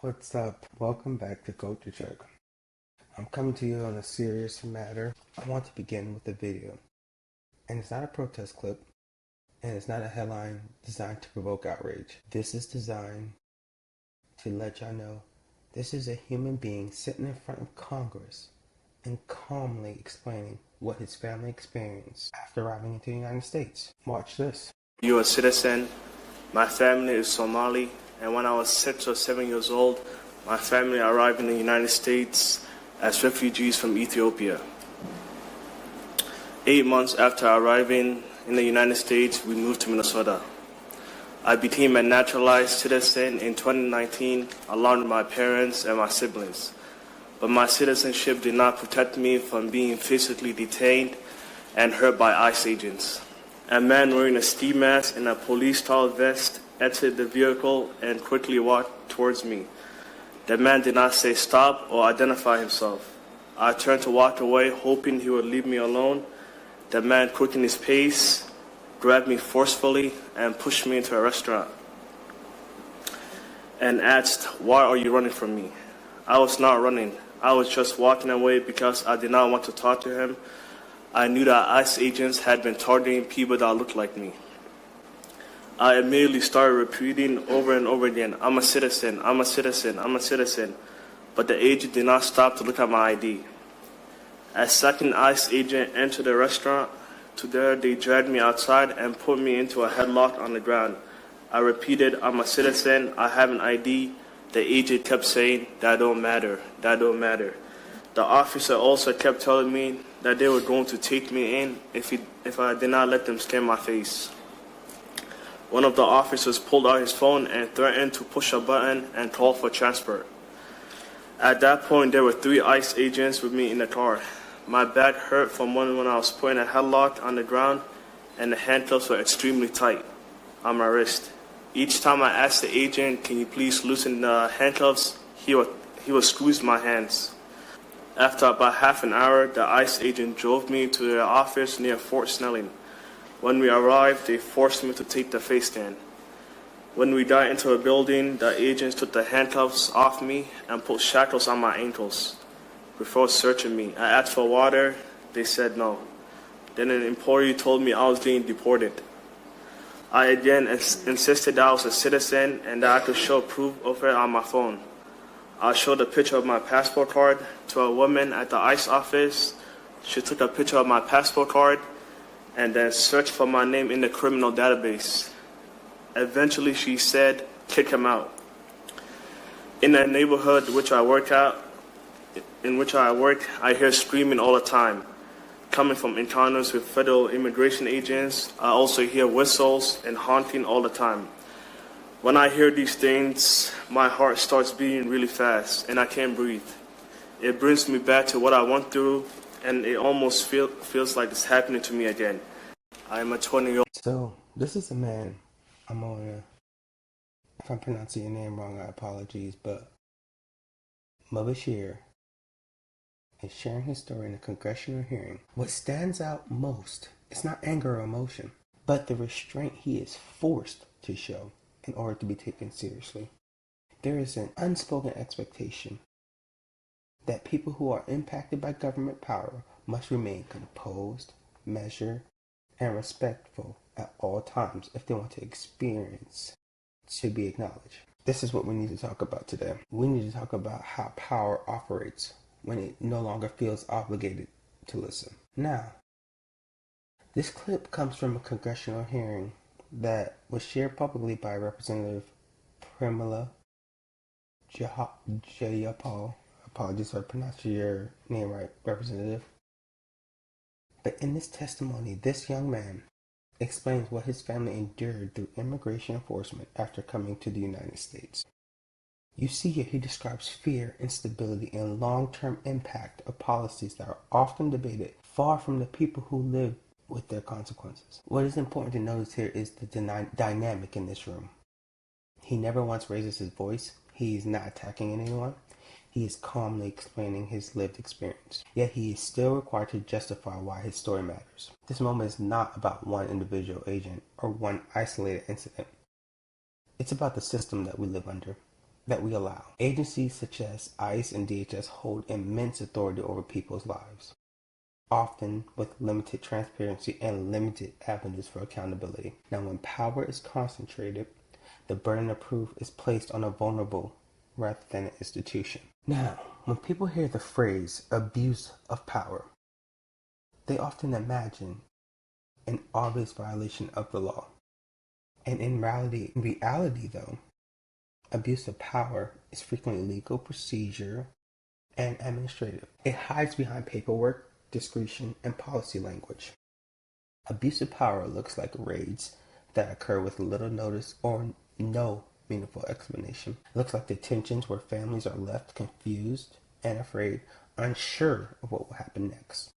What's up? Welcome back to Culture Check. I'm coming to you on a serious matter. I want to begin with a video. And it's not a protest clip, and it's not a headline designed to provoke outrage. This is designed to let y'all know this is a human being sitting in front of Congress and calmly explaining what his family experienced after arriving into the United States. Watch this. You're a citizen. My family is Somali, and when I was 6 or 7 years old, my family arrived in the United States as refugees from Ethiopia. 8 months after arriving in the United States, we moved to Minnesota. I became a naturalized citizen in 2019 along with my parents and my siblings. But my citizenship did not protect me from being physically detained and hurt by ICE agents. A man wearing a ski mask and a police-style vest entered the vehicle and quickly walked towards me. The man did not say stop or identify himself. I turned to walk away, hoping he would leave me alone. The man quickened his pace, grabbed me forcefully, and pushed me into a restaurant and asked, "Why are you running from me?" I was not running. I was just walking away because I did not want to talk to him. I knew that ICE agents had been targeting people that looked like me. I immediately started repeating over and over again, "I'm a citizen, I'm a citizen, I'm a citizen." But the agent did not stop to look at my ID. A second ICE agent entered the restaurant. They dragged me outside and put me into a headlock on the ground. I repeated, "I'm a citizen, I have an ID." The agent kept saying, "That don't matter, that don't matter." The officer also kept telling me that they were going to take me in if I did not let them scan my face. One of the officers pulled out his phone and threatened to push a button and call for transport. At that point, there were 3 ICE agents with me in the car. My back hurt from when I was put in a headlock on the ground, and the handcuffs were extremely tight on my wrist. Each time I asked the agent, "Can you please loosen the handcuffs?" he would squeeze my hands. After about half an hour, the ICE agent drove me to their office near Fort Snelling. When we arrived, they forced me to take the face scan. When we got into a building, the agents took the handcuffs off me and put shackles on my ankles. Before searching me, I asked for water. They said no. Then an employee told me I was being deported. I again insisted that I was a citizen and that I could show proof of it on my phone. I showed a picture of my passport card to a woman at the ICE office. She took a picture of my passport card and then searched for my name in the criminal database. Eventually, she said, "Kick him out." In the neighborhood in which I work, I hear screaming all the time. Coming from encounters with federal immigration agents, I also hear whistles and honking all the time. When I hear these things, my heart starts beating really fast and I can't breathe. It brings me back to what I went through, and it almost feels like it's happening to me again. I am a 20-year-old. So, this is a man. If I'm pronouncing your name wrong, I apologize, but Mubashir is sharing his story in a congressional hearing. What stands out most is not anger or emotion, but the restraint he is forced to show in order to be taken seriously. There is an unspoken expectation that people who are impacted by government power must remain composed, measured, and respectful at all times if they want to experience to be acknowledged. This is what we need to talk about today. We need to talk about how power operates when it no longer feels obligated to listen. Now, this clip comes from a congressional hearing that was shared publicly by Representative Pramila Jayapal. Apologies if I pronounced your name right, Representative. But in this testimony, this young man explains what his family endured through immigration enforcement after coming to the United States. You see here he describes fear, instability, and long-term impact of policies that are often debated far from the people who live with their consequences. What is important to notice here is the dynamic in this room. He never once raises his voice. He is not attacking anyone. He is calmly explaining his lived experience. Yet he is still required to justify why his story matters. This moment is not about one individual agent or one isolated incident. It's about the system that we live under. that we allow. Agencies such as ICE and DHS hold immense authority over people's lives, often with limited transparency and limited avenues for accountability. Now, when power is concentrated, the burden of proof is placed on a vulnerable rather than an institution. Now, when people hear the phrase abuse of power, they often imagine an obvious violation of the law. And in reality though, abuse of power is frequently legal procedure and administrative. It hides behind paperwork, discretion, and policy language. Abuse of power looks like raids that occur with little notice or no meaningful explanation. It looks like detentions where families are left confused and afraid, unsure of what will happen next.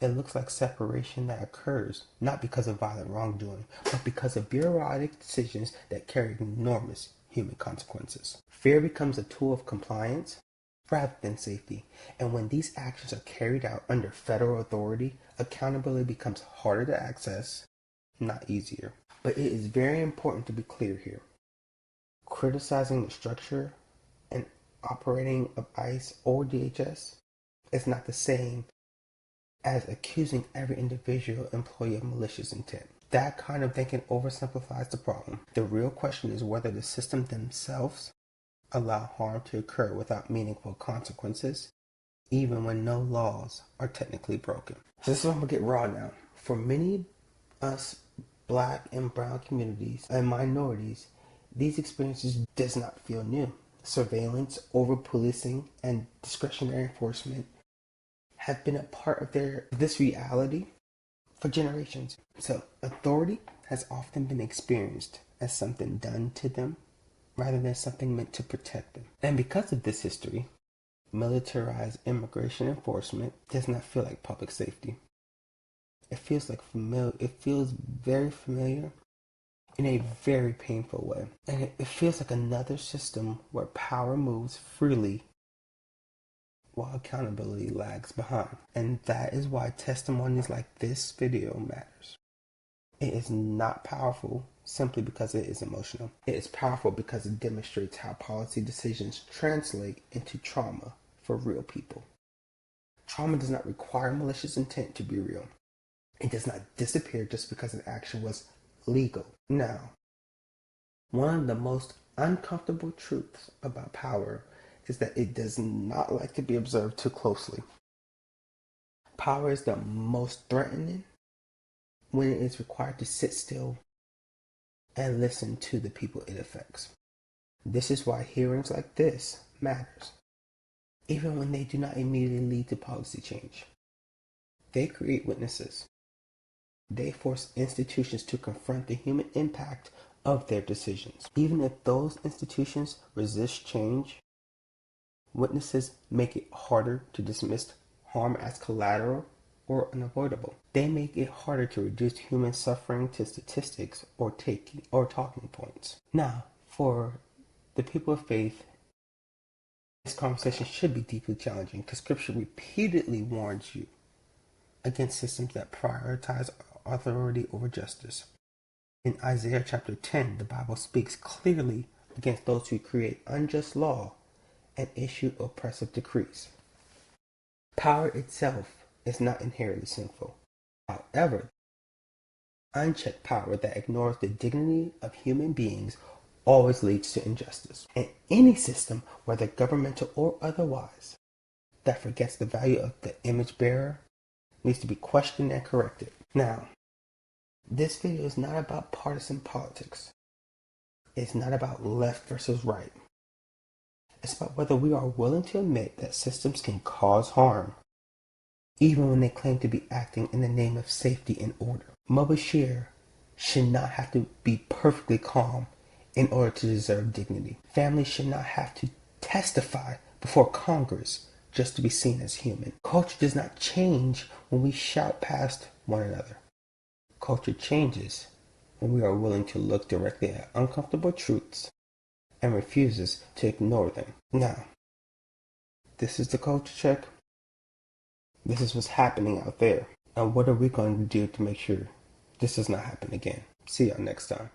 It looks like separation that occurs not because of violent wrongdoing, but because of bureaucratic decisions that carry enormous human consequences. Fear becomes a tool of compliance rather than safety, and when these actions are carried out under federal authority, accountability becomes harder to access, not easier. But it is very important to be clear here. Criticizing the structure and operating of ICE or DHS is not the same as accusing every individual employee of malicious intent. That kind of thinking oversimplifies the problem. The real question is whether the system themselves allow harm to occur without meaningful consequences, even when no laws are technically broken. So this is where I'm going to get raw now. For many us Black and brown communities and minorities, these experiences does not feel new. Surveillance, over-policing, and discretionary enforcement have been a part of this reality for generations. So authority has often been experienced as something done to them rather than something meant to protect them. And because of this history, militarized immigration enforcement does not feel like public safety. It feels like familiar. It feels very familiar in a very painful way. And it feels like another system where power moves freely while accountability lags behind. And that is why testimonies like this video matters. It is not powerful simply because it is emotional. It is powerful because it demonstrates how policy decisions translate into trauma for real people. Trauma does not require malicious intent to be real. It does not disappear just because an action was legal. Now, one of the most uncomfortable truths about power is that it does not like to be observed too closely. Power is the most threatening when it is required to sit still and listen to the people it affects. This is why hearings like this matters, even when they do not immediately lead to policy change. They create witnesses. They force institutions to confront the human impact of their decisions. Even if those institutions resist change, witnesses make it harder to dismiss harm as collateral or unavoidable. They make it harder to reduce human suffering to statistics or talking points. Now, for the people of faith, this conversation should be deeply challenging because Scripture repeatedly warns you against systems that prioritize authority over justice. In Isaiah chapter 10, the Bible speaks clearly against those who create unjust law and issue oppressive decrees. Power itself is not inherently sinful. However, unchecked power that ignores the dignity of human beings always leads to injustice. And any system, whether governmental or otherwise, that forgets the value of the image bearer needs to be questioned and corrected. Now, this video is not about partisan politics. It's not about left versus right. It's about whether we are willing to admit that systems can cause harm, even when they claim to be acting in the name of safety and order. Mubashir should not have to be perfectly calm in order to deserve dignity. Families should not have to testify before Congress just to be seen as human. Culture does not change when we shout past one another. Culture changes when we are willing to look directly at uncomfortable truths and refuses to ignore them. Now, this is the culture check. This is what's happening out there. And what are we going to do to make sure this does not happen again? See y'all next time.